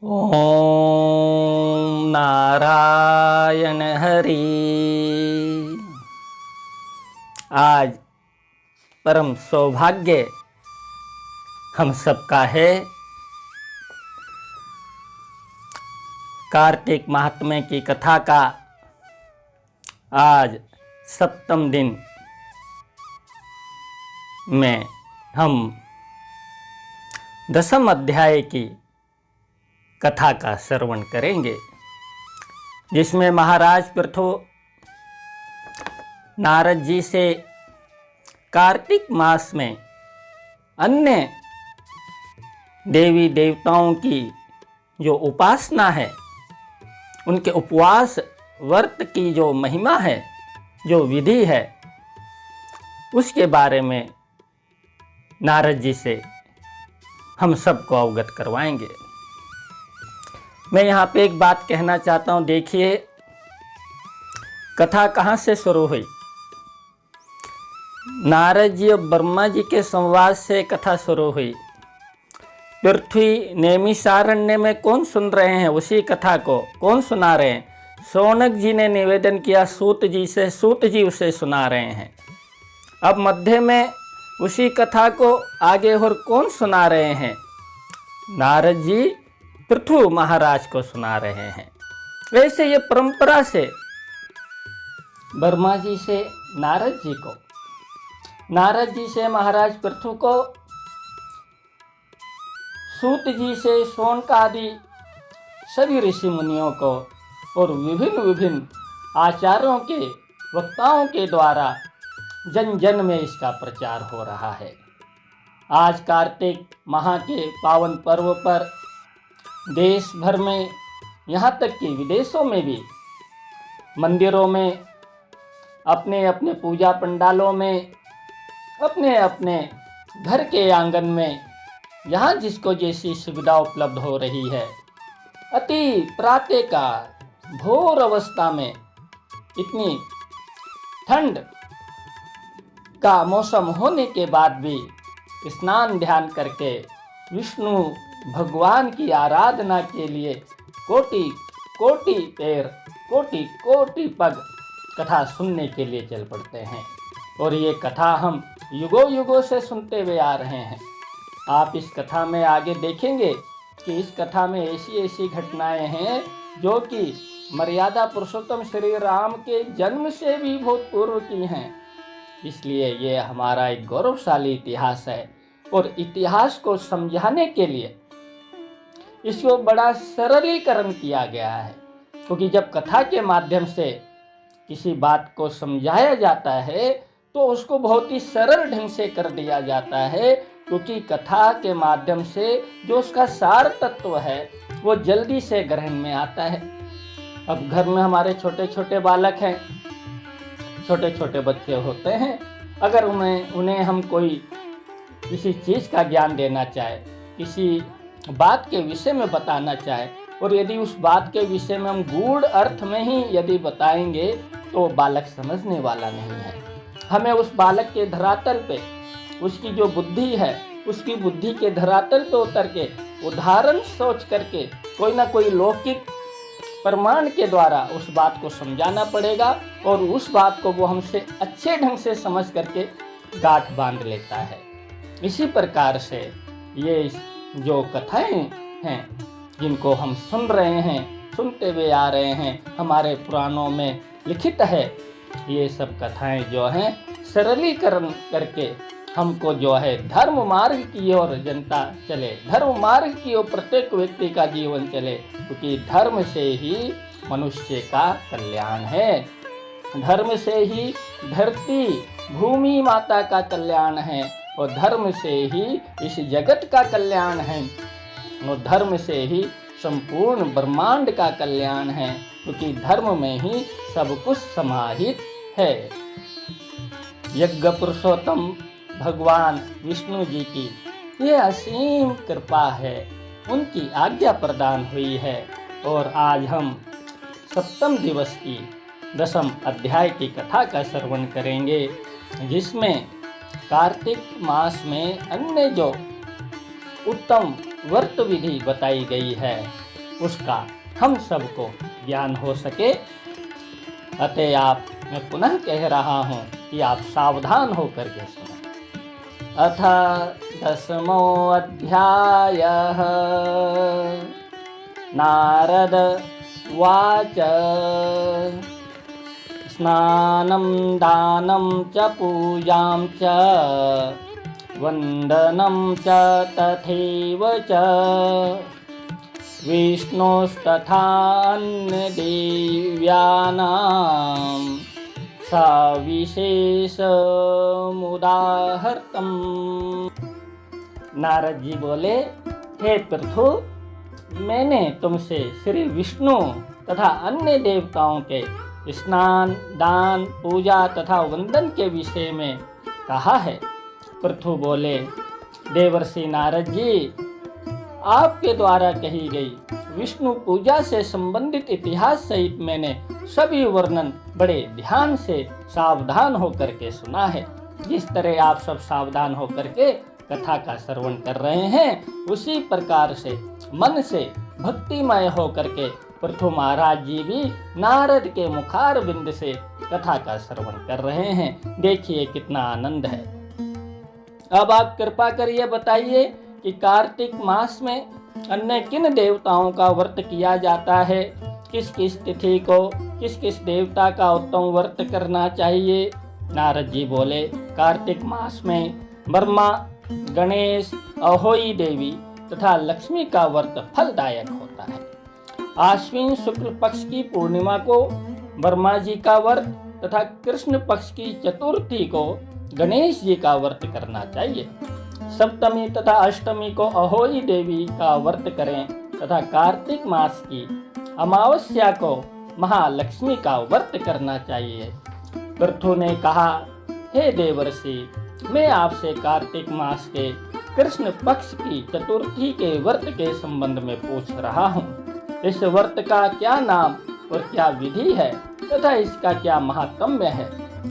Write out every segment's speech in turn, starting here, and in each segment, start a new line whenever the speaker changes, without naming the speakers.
ओम नारायण हरि। आज परम सौभाग्य हम सबका है। कार्तिक महात्म्य की कथा का आज 7वें दिन में हम 10वें अध्याय की कथा का श्रवण करेंगे, जिसमें महाराज पृथु नारद जी से कार्तिक मास में अन्य देवी देवताओं की जो उपासना है, उनके उपवास व्रत की जो महिमा है, जो विधि है, उसके बारे में नारद जी से हम सबको अवगत करवाएंगे। मैं यहाँ पे एक बात कहना चाहता हूँ। देखिए, कथा कहाँ से शुरू हुई। नारद जी और ब्रह्मा जी के संवाद से कथा शुरू हुई। पृथ्वी नैमिषारण्य में कौन सुन रहे हैं, उसी कथा को कौन सुना रहे हैं? शौनक जी ने निवेदन किया सूत जी से, सूत जी उसे सुना रहे हैं। अब मध्य में उसी कथा को आगे और कौन सुना रहे हैं? नारद जी पृथु महाराज को सुना रहे हैं। वैसे ये परंपरा से ब्रह्मा जी से नारद जी को, नारद जी से महाराज पृथु को, सूत जी से शौनक आदि सभी ऋषि मुनियों को और विभिन्न विभिन्न आचार्यों के वक्ताओं के द्वारा जन जन में इसका प्रचार हो रहा है। आज कार्तिक माह के पावन पर्व पर देश भर में, यहाँ तक कि विदेशों में भी, मंदिरों में, अपने अपने पूजा पंडालों में, अपने अपने घर के आंगन में, जहाँ जिसको जैसी सुविधा उपलब्ध हो रही है, अति प्रातःकाल भोर अवस्था में इतनी ठंड का मौसम होने के बाद भी स्नान ध्यान करके विष्णु भगवान की आराधना के लिए कोटि कोटि पैर, कोटि कोटि पग कथा सुनने के लिए चल पड़ते हैं। और ये कथा हम युगों युगों से सुनते हुए आ रहे हैं। आप इस कथा में आगे देखेंगे कि इस कथा में ऐसी ऐसी घटनाएं हैं जो कि मर्यादा पुरुषोत्तम श्री राम के जन्म से भी बहुत पूर्व की हैं। इसलिए ये हमारा एक गौरवशाली इतिहास है। और इतिहास को समझाने के लिए इसको बड़ा सरलीकरण किया गया है, क्योंकि जब कथा के माध्यम से किसी बात को समझाया जाता है तो उसको बहुत ही सरल ढंग से कर दिया जाता है, क्योंकि कथा के माध्यम से जो उसका सार तत्व है वो जल्दी से ग्रहण में आता है। अब घर में हमारे छोटे छोटे बालक हैं, छोटे छोटे बच्चे होते हैं। अगर उन्हें हम कोई किसी चीज़ का ज्ञान देना चाहे, किसी बात के विषय में बताना चाहे, और यदि उस बात के विषय में हम गूढ़ अर्थ में ही यदि बताएंगे तो बालक समझने वाला नहीं है। हमें उस बालक के धरातल पे, उसकी जो बुद्धि है, उसकी बुद्धि के धरातल पे उतर के उदाहरण सोच करके कोई ना कोई लौकिक प्रमाण के द्वारा उस बात को समझाना पड़ेगा, और उस बात को वो हमसे अच्छे ढंग से समझ करके गांठ बांध लेता है। इसी प्रकार से ये जो कथाएं हैं जिनको हम सुन रहे हैं, सुनते हुए आ रहे हैं, हमारे पुराणों में लिखित है, ये सब कथाएं जो हैं सरलीकरण करके हमको जो है धर्म मार्ग की ओर जनता चले, धर्म मार्ग की ओर प्रत्येक व्यक्ति का जीवन चले, क्योंकि धर्म से ही मनुष्य का कल्याण है। धर्म से ही धरती भूमि माता का कल्याण है, और धर्म से ही इस जगत का कल्याण है, और धर्म से ही संपूर्ण ब्रह्मांड का कल्याण है, क्योंकि धर्म में ही सब कुछ समाहित है। यज्ञ पुरुषोत्तम भगवान विष्णु जी की ये असीम कृपा है, उनकी आज्ञा प्रदान हुई है। और आज हम 7वें दिवस की 10वें अध्याय की कथा का श्रवण करेंगे, जिसमें कार्तिक मास में अन्य जो उत्तम व्रत विधि बताई गई है उसका हम सबको ज्ञान हो सके। अतः मैं पुनः कह रहा हूँ कि आप सावधान होकर के सुनो। अथ 10मोऽध्यायः। नारद उवाच स्नानं दानं च पूजां च वन्दनं च तथैव च विष्णोस्तथान्यदेव्यानां सविशेषमुदाहर्तम्। नारद जी बोले, हे पृथु, मैंने तुमसे श्री विष्णु तथा अन्य देवताओं के स्नान, दान, पूजा तथा वंदन के विषय में कहा है। पृथु बोले, देवर्षि नारद जी, आपके द्वारा कही गई विष्णु पूजा से संबंधित इतिहास सहित मैंने सभी वर्णन बड़े ध्यान से सावधान होकर के सुना है। जिस तरह आप सब सावधान होकर के कथा का श्रवण कर रहे हैं, उसी प्रकार से मन से भक्तिमय होकर के पृथु महाराज जी भी नारद के मुखार बिंद से कथा का श्रवण कर रहे हैं। देखिए कितना आनंद है। अब आप कृपा करिए बताइए कि कार्तिक मास में अन्य किन देवताओं का व्रत किया जाता है, किस किस तिथि को किस किस देवता का उत्तम व्रत करना चाहिए। नारद जी बोले, कार्तिक मास में ब्रह्मा, गणेश, अहोई देवी तथा लक्ष्मी का व्रत फलदायक होता है। आश्विन शुक्ल पक्ष की पूर्णिमा को ब्रह्मा जी का व्रत तथा कृष्ण पक्ष की चतुर्थी को गणेश जी का व्रत करना चाहिए। सप्तमी तथा अष्टमी को अहोई देवी का व्रत करें तथा कार्तिक मास की अमावस्या को महालक्ष्मी का व्रत करना चाहिए। पृथु ने कहा, हे देवर्षि, मैं आपसे कार्तिक मास के कृष्ण पक्ष की चतुर्थी के व्रत के संबंध में पूछ रहा हूँ। इस व्रत का क्या नाम और क्या विधि है तथा इसका क्या महात्म्य है,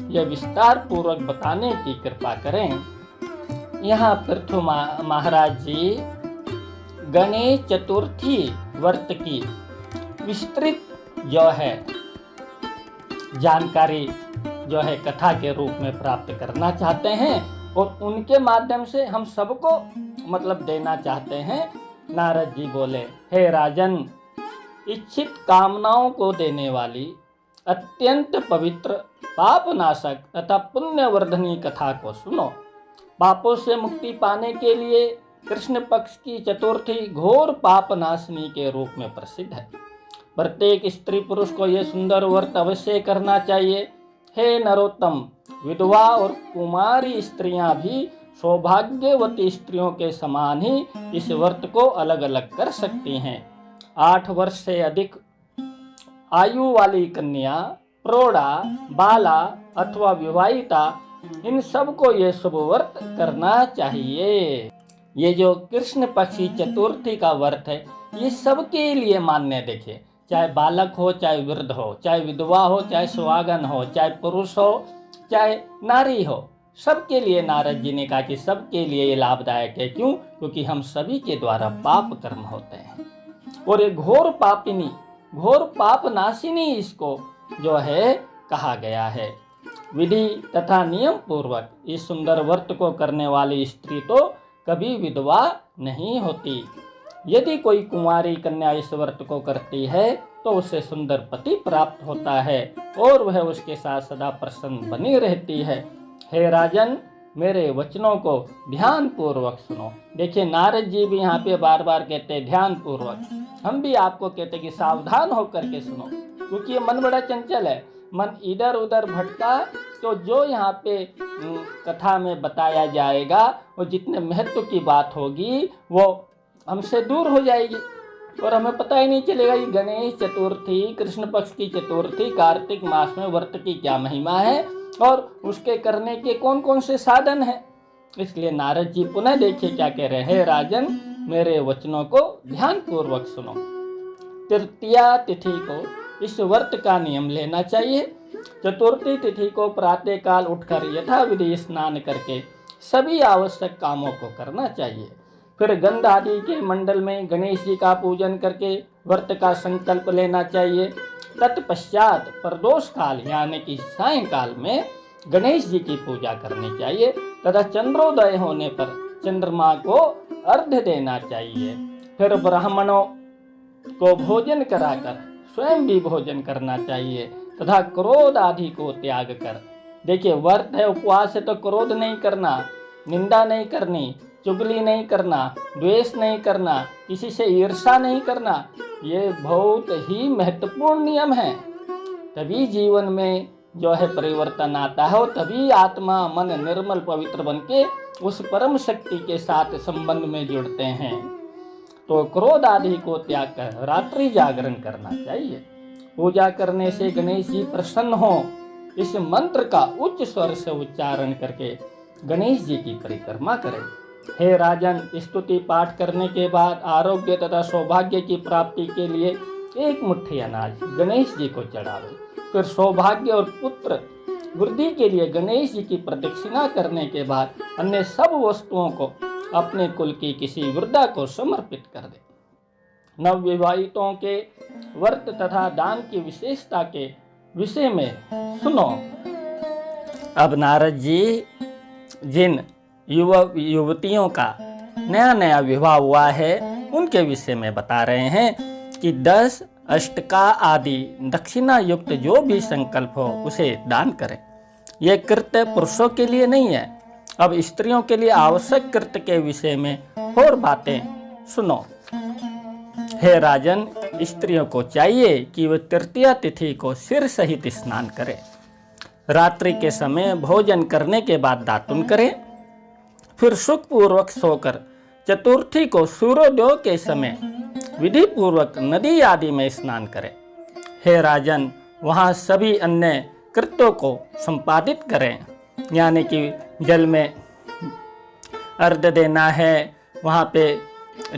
यह विस्तार पूर्वक बताने की कृपा करें। यहाँ पृथु महाराज जी गणेश चतुर्थी व्रत की विस्तृत जो है जानकारी जो है कथा के रूप में प्राप्त करना चाहते हैं और उनके माध्यम से हम सबको देना चाहते हैं। नारद जी बोले, हे राजन, इच्छित कामनाओं को देने वाली अत्यंत पवित्र पापनाशक तथा पुण्यवर्धनी कथा को सुनो। पापों से मुक्ति पाने के लिए कृष्ण पक्ष की चतुर्थी घोर पाप नाशनी के रूप में प्रसिद्ध है। प्रत्येक स्त्री पुरुष को यह सुंदर व्रत अवश्य करना चाहिए। हे नरोत्तम, विधवा और कुमारी स्त्रियां भी सौभाग्यवती स्त्रियों के समान ही इस व्रत को अलग अलग कर सकती हैं। 8 वर्ष से अधिक आयु वाली कन्या, प्रौढ़ा, बाला अथवा विवाहिता, इन सबको ये शुभ व्रत करना चाहिए। ये जो कृष्ण पक्षी चतुर्थी का व्रत है, ये सबके लिए मान्य। देखिए, चाहे बालक हो, चाहे वृद्ध हो, चाहे विधवा हो, चाहे सुहागन हो, चाहे पुरुष हो, चाहे नारी हो, सबके लिए नारद जी ने कहा कि सबके लिए ये लाभदायक है। क्यों? क्योंकि हम सभी के द्वारा पाप कर्म होते हैं और ये घोर पापिनी, घोर पाप नाशिनी इसको जो है कहा गया है। विधि तथा नियम पूर्वक इस सुंदर व्रत को करने वाली स्त्री तो कभी विधवा नहीं होती। यदि कोई कुंवारी कन्या इस व्रत को करती है तो उसे सुंदर पति प्राप्त होता है और वह उसके साथ सदा प्रसन्न बनी रहती है। हे राजन, मेरे वचनों को ध्यान पूर्वक सुनो। देखिए, नारद जी भी यहाँ पे बार बार कहते हैं ध्यान पूर्वक। हम भी आपको कहते हैं कि सावधान होकर के सुनो, क्योंकि ये मन बड़ा चंचल है। मन इधर उधर भटका तो जो यहाँ पे कथा में बताया जाएगा, वो जितने महत्व की बात होगी वो हमसे दूर हो जाएगी और हमें पता ही नहीं चलेगा कि गणेश चतुर्थी, कृष्ण पक्ष की चतुर्थी, कार्तिक मास में व्रत की क्या महिमा है और उसके करने के कौन कौन से साधन हैं। इसलिए नारद जी पुनः देखिए क्या कह रहे हैं। राजन, मेरे वचनों को ध्यान पूर्वक सुनो। तृतीया तिथि को इस व्रत का नियम लेना चाहिए। चतुर्थी तिथि को प्रातः काल उठकर यथाविधि स्नान करके सभी आवश्यक कामों को करना चाहिए। फिर गंध आदि के मंडल में गणेश जी का पूजन करके व्रत का संकल्प लेना चाहिए। तत्पश्चात प्रदोष काल यानी कि सायंकाल में गणेश जी की पूजा करनी चाहिए तथा चंद्रोदय होने पर चंद्रमा को अर्घ्य देना चाहिए। फिर ब्राह्मणों को भोजन कराकर स्वयं भी भोजन करना चाहिए तथा क्रोध आदि को त्याग कर, देखिए व्रत है, उपवास है, तो क्रोध नहीं करना, निंदा नहीं करनी, चुगली नहीं करना, द्वेष नहीं करना, किसी से ईर्ष्या नहीं करना, ये बहुत ही महत्वपूर्ण नियम है। तभी जीवन में जो है परिवर्तन आता है और तभी आत्मा मन निर्मल पवित्र बन के उस परम शक्ति के साथ संबंध में जुड़ते हैं। तो क्रोध आदि को त्याग कर रात्रि जागरण करना चाहिए। पूजा करने से गणेश जी प्रसन्न हो, इस मंत्र का उच्च स्वर से उच्चारण करके गणेश जी की परिक्रमा करें। हे राजन, स्तुति पाठ करने के बाद आरोग्य तथा सौभाग्य की प्राप्ति के लिए एक मुट्ठी अनाज गणेश जी को चढ़ावे। फिर सौभाग्य और पुत्र वृद्धि के लिए गणेश जी की प्रदक्षिणा करने के बाद अन्य सब वस्तुओं को अपने कुल की किसी वृद्धा को समर्पित कर दे। नवविवाहितों के व्रत तथा दान की विशेषता के विषय में सुनो। अब नारद जी जिन युवतियों का नया नया विवाह हुआ है उनके विषय में बता रहे हैं कि 10 अष्टका आदि दक्षिणा युक्त जो भी संकल्प हो उसे दान करें। यह कृत्य पुरुषों के लिए नहीं है। अब स्त्रियों के लिए आवश्यक कृत्य के विषय में और बातें सुनो। हे राजन, स्त्रियों को चाहिए कि वे तृतीया तिथि को सिर सहित स्नान करें। रात्रि के समय भोजन करने के बाद दातुन करें। फिर सुखपूर्वक सोकर चतुर्थी को सूर्योदय के समय विधि पूर्वक नदी आदि में स्नान करें। हे राजन, वहाँ सभी अन्य कृत्यों को संपादित करें, यानी कि जल में अर्घ्य देना है, वहाँ पे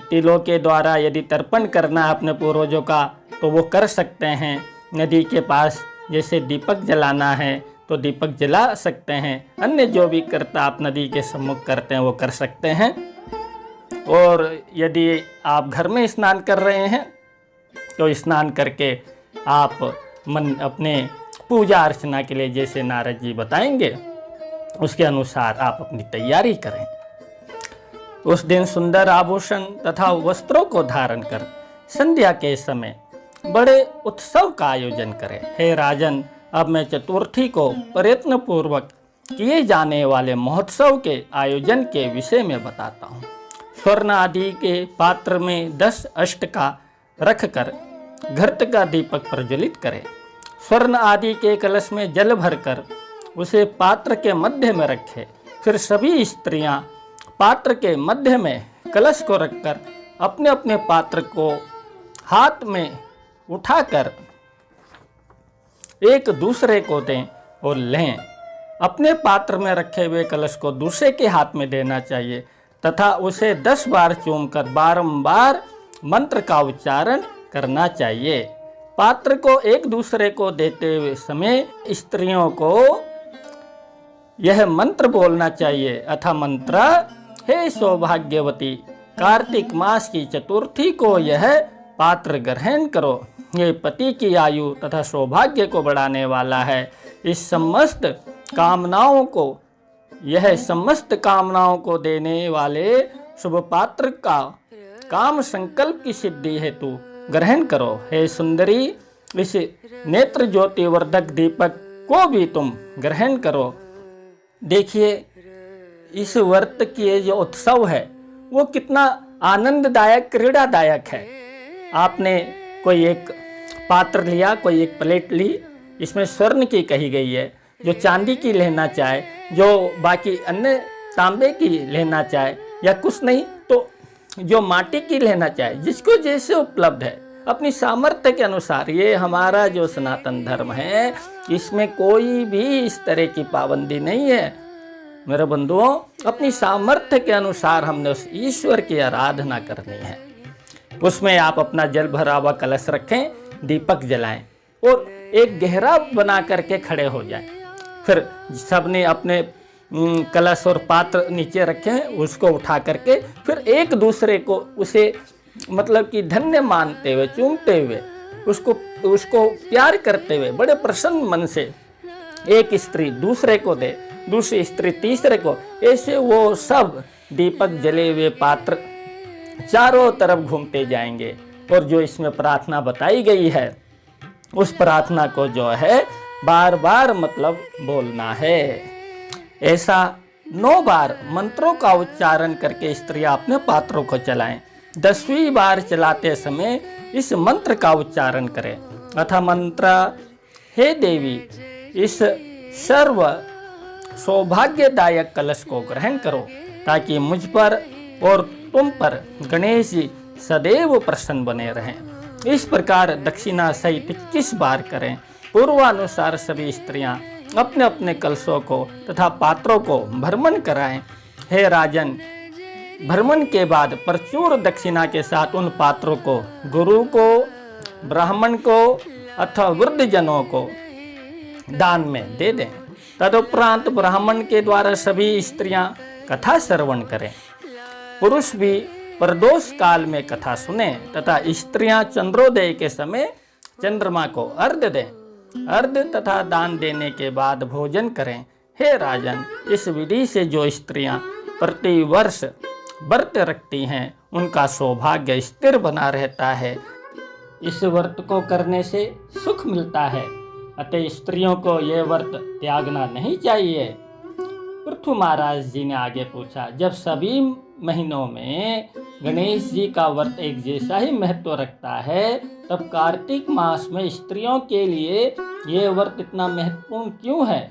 तिलों के द्वारा यदि तर्पण करना है अपने पूर्वजों का तो वो कर सकते हैं। नदी के पास जैसे दीपक जलाना है तो दीपक जला सकते हैं। अन्य जो भी कर्ता आप नदी के सम्मुख करते हैं वो कर सकते हैं। और यदि आप घर में स्नान कर रहे हैं तो स्नान करके आप मन अपने पूजा अर्चना के लिए जैसे नारद जी बताएंगे उसके अनुसार आप अपनी तैयारी करें। उस दिन सुंदर आभूषण तथा वस्त्रों को धारण कर संध्या के समय बड़े उत्सव का आयोजन करें। हे राजन, अब मैं चतुर्थी को प्रयत्न पूर्वक किए जाने वाले महोत्सव के आयोजन के विषय में बताता हूँ। स्वर्ण आदि के पात्र में 10 अष्टका रखकर घृत का दीपक प्रज्वलित करें। स्वर्ण आदि के कलश में जल भरकर उसे पात्र के मध्य में रखें। फिर सभी स्त्रियां पात्र के मध्य में कलश को रखकर अपने अपने पात्र को हाथ में उठाकर एक दूसरे को दें और लें। अपने पात्र में रखे हुए कलश को दूसरे के हाथ में देना चाहिए तथा उसे 10 बार चूमकर बारंबार मंत्र का उच्चारण करना चाहिए। पात्र को एक दूसरे को देते हुए समय स्त्रियों को यह मंत्र बोलना चाहिए, अथा मंत्र, हे सौभाग्यवती, कार्तिक मास की चतुर्थी को यह पात्र ग्रहण करो। ये पति की आयु तथा सौभाग्य को बढ़ाने वाला है। इस समस्त कामनाओं को देने वाले शुभ पात्र का काम संकल्प की सिद्धि हेतु ग्रहण करो। हे सुंदरी, इस नेत्र ज्योति वर्धक दीपक को भी तुम ग्रहण करो। देखिए, इस व्रत की जो उत्सव है वो कितना आनंददायक, क्रीड़ादायक है। आपने कोई एक पात्र लिया, कोई एक प्लेट ली, इसमें स्वर्ण की कही गई है, जो चांदी की लेना चाहे, जो बाकी अन्य तांबे की लेना चाहे, या कुछ नहीं तो जो माटी की लेना चाहे, जिसको जैसे उपलब्ध है अपनी सामर्थ्य के अनुसार। ये हमारा जो सनातन धर्म है इसमें कोई भी इस तरह की पाबंदी नहीं है। मेरे बंधुओं, अपनी सामर्थ्य के अनुसार हमने उस ईश्वर की आराधना करनी है। उसमें आप अपना जल भरा हुआ कलश रखें, दीपक जलाएं और एक गहरा बना करके खड़े हो जाएं। फिर सबने अपने कलश और पात्र नीचे रखे हैं, उसको उठा करके फिर एक दूसरे को उसे मतलब कि धन्य मानते हुए, चूमते हुए, उसको प्यार करते हुए बड़े प्रसन्न मन से एक स्त्री दूसरे को दे, दूसरी स्त्री तीसरे को, ऐसे वो सब दीपक जले हुए पात्र चारों तरफ घूमते जाएंगे। और जो इसमें प्रार्थना बताई गई है उस प्रार्थना को जो है बार बार मतलब बोलना है। ऐसा 9 बार मंत्रों का उच्चारण करके स्त्रियां अपने पात्रों को चलाएं। 10वीं बार चलाते समय इस मंत्र का उच्चारण करें। अथ मंत्र, हे देवी, इस सर्व सौभाग्यदायक कलश को ग्रहण करो ताकि मुझ पर और तुम पर गणेश जी सदैव प्रसन्न बने रहें। इस प्रकार दक्षिणा सहित 21 बार करें। पूर्वानुसार सभी स्त्रियां अपने अपने कलशों को तथा पात्रों को भ्रमण कराएं। हे राजन, भ्रमण के बाद प्रचुर दक्षिणा के साथ उन पात्रों को गुरु को, ब्राह्मण को अथवा वृद्धजनों को दान में दे दें। तदुपरांत ब्राह्मण के द्वारा सभी स्त्रियां कथा श्रवण करें। पुरुष भी प्रदोष काल में कथा सुने तथा स्त्रियां चंद्रोदय के समय चंद्रमा को अर्घ्य दें। अर्घ्य तथा दान देने के बाद भोजन करें। हे राजन, इस विधि से जो स्त्रियां प्रति वर्ष व्रत रखती हैं उनका सौभाग्य स्थिर बना रहता है। इस व्रत को करने से सुख मिलता है, अतः स्त्रियों को यह व्रत त्यागना नहीं चाहिए। पृथु महाराज जी ने आगे पूछा, जब सभी महीनों में गणेश जी का व्रत एक जैसा ही महत्व रखता है, तब कार्तिक मास में स्त्रियों के लिए यह व्रत इतना महत्वपूर्ण क्यों है?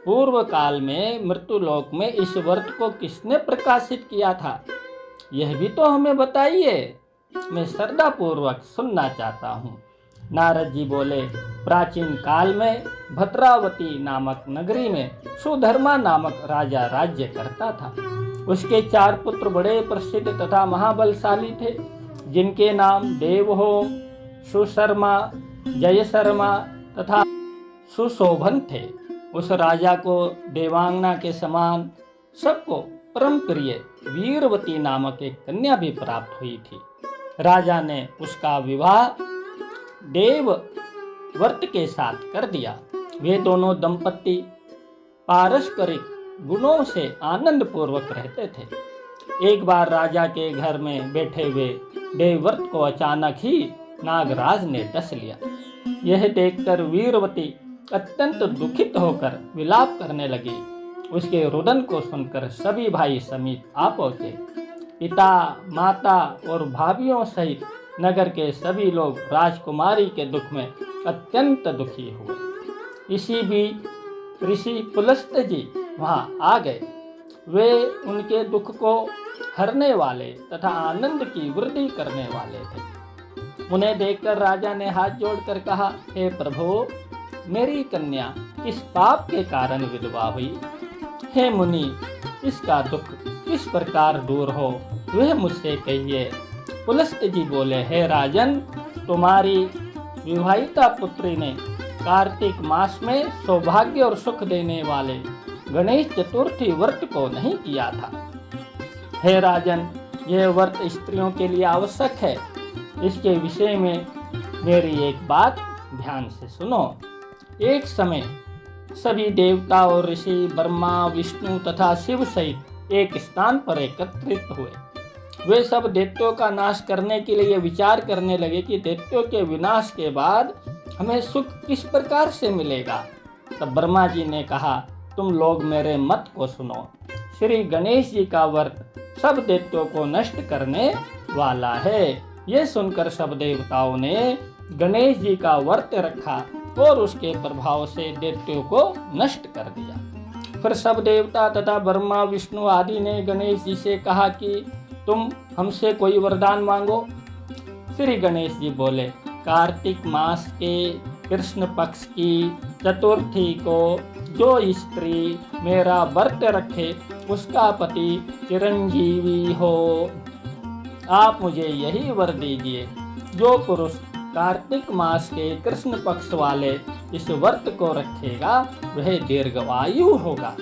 पूर्व काल में मृत्युलोक में इस व्रत को किसने प्रकाशित किया था, यह भी तो हमें बताइए। मैं श्रद्धा पूर्वक सुनना चाहता हूँ। नारद जी बोले, प्राचीन काल में भद्रावती नामक नगरी में सुधर्मा नामक राजा राज्य करता था। उसके 4 पुत्र बड़े प्रसिद्ध तथा महाबलशाली थे, जिनके नाम देवहोम, सुशर्मा, जयशर्मा तथा सुशोभन थे। उस राजा को देवांगना के समान सबको परम प्रिय वीरवती नामक एक कन्या भी प्राप्त हुई थी। राजा ने उसका विवाह देव व्रत के साथ कर दिया। वे दोनों दंपति पारस्परिक गुणों से आनंद पूर्वक रहते थे। एक बार राजा के घर में बैठे हुए देवव्रत को अचानक ही नागराज ने डस लिया। यह देखकर वीरवती अत्यंत दुखित होकर विलाप करने लगी। उसके रुदन को सुनकर सभी भाई समेत आ पहुंचे। पिता, माता और भाभियों सहित नगर के सभी लोग राजकुमारी के दुख में अत्यंत दुखी हुए। इसी बीच ऋषि पुलस्त जी वहां आ गए। वे उनके दुख को हरने वाले तथा आनंद की वृद्धि करने वाले थे। उन्हें देखकर राजा ने हाथ जोड़कर कहा, हे प्रभु, मेरी कन्या किस पाप के कारण विधवा हुई? हे मुनि, इसका दुख किस प्रकार दूर हो वह मुझसे कहिए। पुलस्त जी बोले, हे राजन, तुम्हारी विवाहिता पुत्री ने कार्तिक मास में सौभाग्य और सुख देने वाले गणेश चतुर्थी व्रत को नहीं किया था। हे राजन, यह व्रत स्त्रियों के लिए आवश्यक है। इसके विषय में मेरी एक बात ध्यान से सुनो। एक समय सभी देवता और ऋषि ब्रह्मा, विष्णु तथा शिव सहित एक स्थान पर एकत्रित हुए। वे सब दैत्यों का नाश करने के लिए विचार करने लगे कि दैत्यों के विनाश के बाद हमें सुख किस प्रकार से मिलेगा। तब ब्रह्मा जी ने कहा, तुम लोग मेरे मत को सुनो। श्री गणेश जी का व्रत सब दैत्यों को नष्ट करने वाला है। ये सुनकर सब देवताओं ने गणेश जी का व्रत रखा और उसके प्रभाव से दैत्यों को नष्ट कर दिया। फिर सब देवता तथा ब्रह्मा, विष्णु आदि ने गणेश जी से कहा कि तुम हमसे कोई वरदान मांगो। श्री गणेश जी बोले, कार्तिक मास के कृष्ण पक्ष की चतुर्थी को जो स्त्री मेरा व्रत रखे उसका पति चिरंजीवी हो। आप मुझे यही वर दीजिए। जो पुरुष कार्तिक मास के कृष्ण पक्ष वाले इस व्रत को रखेगा वह दीर्घायु होगा।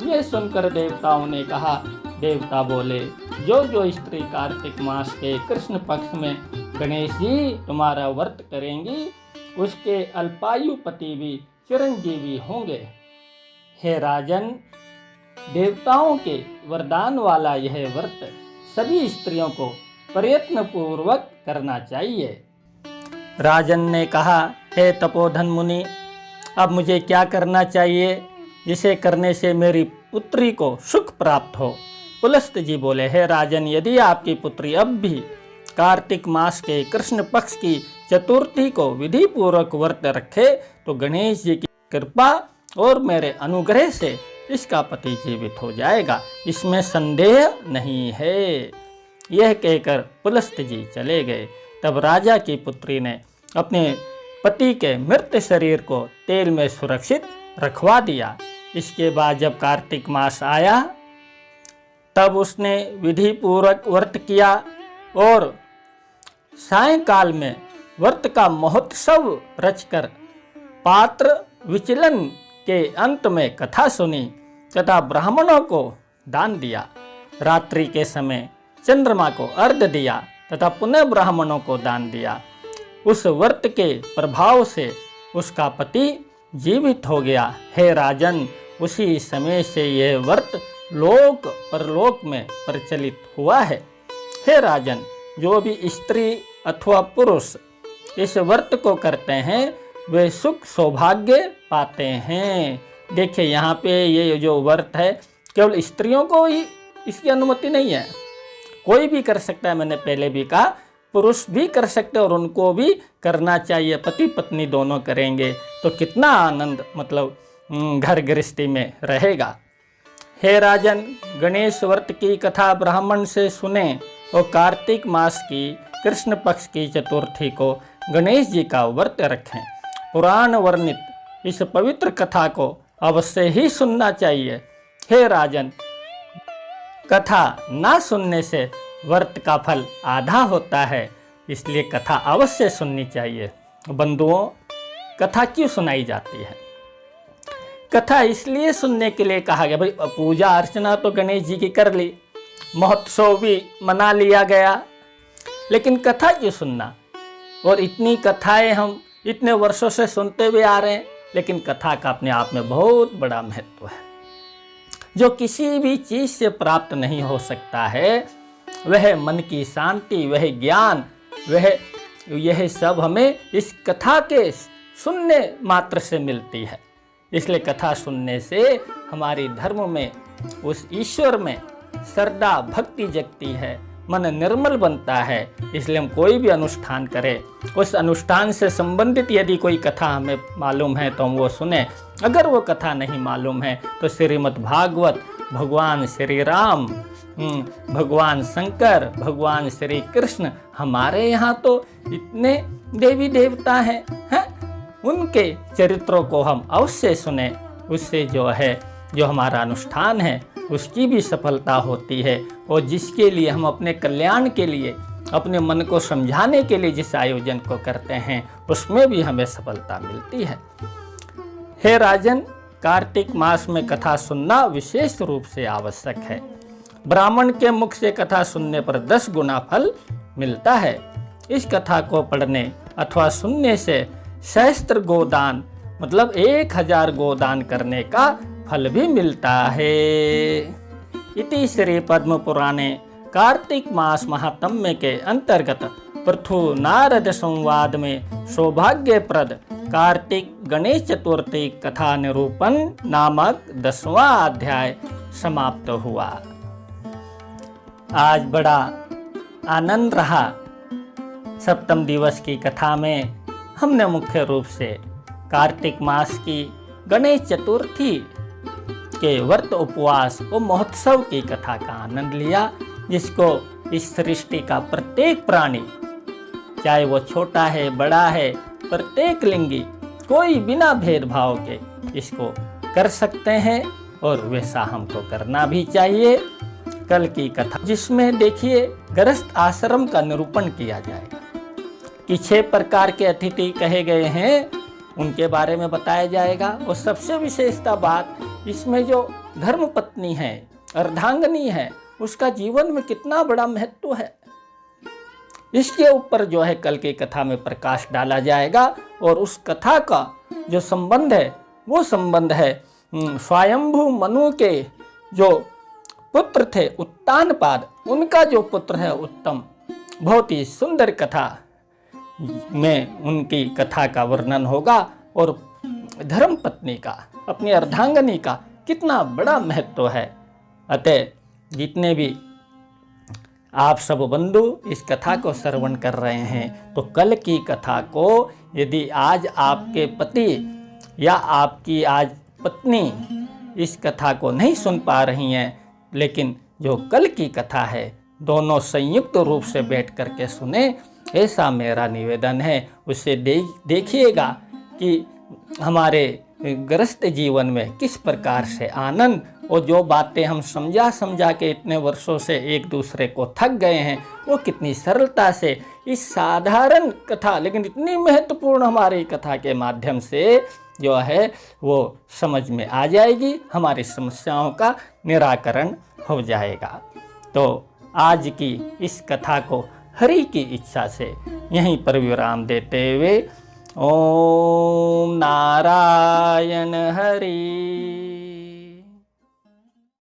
यह सुनकर देवताओं ने कहा, देवता बोले, जो जो स्त्री कार्तिक मास के कृष्ण पक्ष में गणेश जी तुम्हारा व्रत करेंगी, उसके अल्पायु पति भी चिरंजीवी होंगे। हे राजन, देवताओं के वरदान वाला यह व्रत सभी स्त्रियों को प्रयत्न पूर्वक करना चाहिए। राजन ने कहा, हे तपोधन मुनि, अब मुझे क्या करना चाहिए जिसे करने से मेरी पुत्री को सुख प्राप्त हो? पुलस्त जी बोले, हे राजन, यदि आपकी पुत्री अब भी कार्तिक मास के कृष्ण पक्ष की चतुर्थी को विधि पूर्वक व्रत रखे तो गणेश जी की कृपा और मेरे अनुग्रह से इसका पति जीवित हो जाएगा, इसमें संदेह नहीं है। यह कहकर पुलस्त जी चले गए। तब राजा की पुत्री ने अपने पति के मृत शरीर को तेल में सुरक्षित रखवा दिया। इसके बाद जब कार्तिक मास आया तब उसने विधि पूर्वक व्रत किया और सायंकाल में व्रत का महोत्सव रचकर पात्र विचलन के अंत में कथा सुनी तथा ब्राह्मणों को दान दिया। रात्रि के समय चंद्रमा को अर्घ्य दिया तथा पुनः ब्राह्मणों को दान दिया। उस व्रत के प्रभाव से उसका पति जीवित हो गया। हे राजन, उसी समय से यह व्रत लोक परलोक में प्रचलित हुआ है। हे राजन, जो भी स्त्री अथवा पुरुष इस व्रत को करते हैं वे सुख सौभाग्य पाते हैं। देखिए यहाँ पे ये जो व्रत है केवल स्त्रियों को ही इसकी अनुमति नहीं है, कोई भी कर सकता है। मैंने पहले भी कहा पुरुष भी कर सकते हैं और उनको भी करना चाहिए। पति पत्नी दोनों करेंगे तो कितना आनंद मतलब घर गृहस्थी में रहेगा। हे राजन, गणेश व्रत की कथा ब्राह्मण से सुने और कार्तिक मास की कृष्ण पक्ष की चतुर्थी को गणेश जी का व्रत रखें। पुराण वर्णित इस पवित्र कथा को अवश्य ही सुनना चाहिए। हे राजन, कथा ना सुनने से व्रत का फल आधा होता है, इसलिए कथा अवश्य सुननी चाहिए। बंधुओं, कथा क्यों सुनाई जाती है? कथा इसलिए सुनने के लिए कहा गया, भाई पूजा अर्चना तो गणेश जी की कर ली, महोत्सव भी मना लिया गया, लेकिन कथा क्यों सुनना? और इतनी कथाएं हम इतने वर्षों से सुनते हुए आ रहे हैं, लेकिन कथा का अपने आप में बहुत बड़ा महत्व है। जो किसी भी चीज से प्राप्त नहीं हो सकता है, वह मन की शांति, वह ज्ञान, वह यह सब हमें इस कथा के सुनने मात्र से मिलती है। इसलिए कथा सुनने से हमारी धर्म में, उस ईश्वर में श्रद्धा भक्ति जगती है, मन निर्मल बनता है। इसलिए हम कोई भी अनुष्ठान करें, उस अनुष्ठान से संबंधित यदि कोई कथा हमें मालूम है तो हम वो सुने। अगर वो कथा नहीं मालूम है तो श्रीमद् भागवत, भगवान श्री राम, भगवान शंकर, भगवान श्री कृष्ण, हमारे यहाँ तो इतने देवी देवता हैं, उनके चरित्रों को हम अवश्य सुने। उससे जो हमारा अनुष्ठान है उसकी भी सफलता होती है। और जिसके लिए हम अपने कल्याण के लिए, अपने मन को समझाने के लिए जिस आयोजन को करते हैं उसमें भी हमें सफलता मिलती है। हे राजन, कार्तिक मास में कथा सुनना विशेष रूप से आवश्यक है। ब्राह्मण के मुख से कथा सुनने पर 10 गुना फल मिलता है। इस कथा को पढ़ने अथवा सुनने से सहस्त्र गोदान मतलब 1000 गोदान करने का फल भी मिलता है। इति श्री पद्म पुराणे कार्तिक मास महात्म्य के अंतर्गत पृथु नारद संवाद में सौभाग्यप्रद कार्तिक गणेश चतुर्थी कथा निरूपण नामक 10वां अध्याय समाप्त हुआ। आज बड़ा आनंद रहा। सप्तम दिवस की कथा में हमने मुख्य रूप से कार्तिक मास की गणेश चतुर्थी के व्रत, उपवास और महोत्सव की कथा का आनंद लिया, जिसको इस सृष्टि का प्रत्येक प्राणी, चाहे वो छोटा है बड़ा है, प्रत्येक लिंगी, कोई बिना भेदभाव के इसको कर सकते हैं और वैसा हमको करना भी चाहिए। कल की कथा जिसमें देखिए गृहस्थ आश्रम का निरूपण किया जाएगा कि 6 प्रकार के अतिथि कहे गए हैं, उनके बारे में बताया जाएगा। और सबसे विशेषता बात इसमें जो धर्मपत्नी है, अर्धांगिनी है, उसका जीवन में कितना बड़ा महत्व है, इसके ऊपर जो है कल की कथा में प्रकाश डाला जाएगा। और उस कथा का जो संबंध है वो संबंध है स्वयंभू मनु के जो पुत्र थे उत्तानपाद, उनका जो पुत्र है उत्तम। बहुत ही सुंदर कथा में उनकी कथा का वर्णन होगा और धर्म पत्नी का, अपनी अर्धांगिनी का कितना बड़ा महत्व है। अतः जितने भी आप सब बंधु इस कथा को श्रवण कर रहे हैं तो कल की कथा को यदि आज आपके पति या आपकी आज पत्नी इस कथा को नहीं सुन पा रही हैं, लेकिन जो कल की कथा है दोनों संयुक्त रूप से बैठ करके सुने, ऐसा मेरा निवेदन है। उससे देखिएगा कि हमारे ग्रस्त जीवन में किस प्रकार से आनंद, और जो बातें हम समझा के इतने वर्षों से एक दूसरे को थक गए हैं, वो कितनी सरलता से इस साधारण कथा लेकिन इतनी महत्वपूर्ण हमारी कथा के माध्यम से जो है वो समझ में आ जाएगी, हमारी समस्याओं का निराकरण हो जाएगा। तो आज की इस कथा को हरि की इच्छा से यहीं पर विराम देते हुए ओम नारायण हरि।